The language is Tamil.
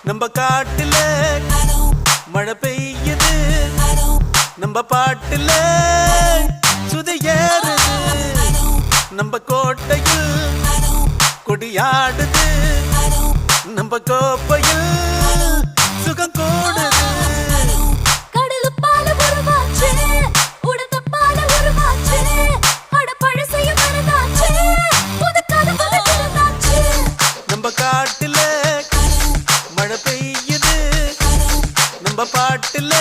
நம்ம காட்டுல மழை பெய்யுது, நம்ம பாட்டுல சுதி ஏறுது, நம்ம கோட்டையில் கொடியாடுது, நம்ம கோப்பையில் சுகம் கூடுது. நம்ம காட்டுல மழை பெய்யுது, நம்ம பாட்டுல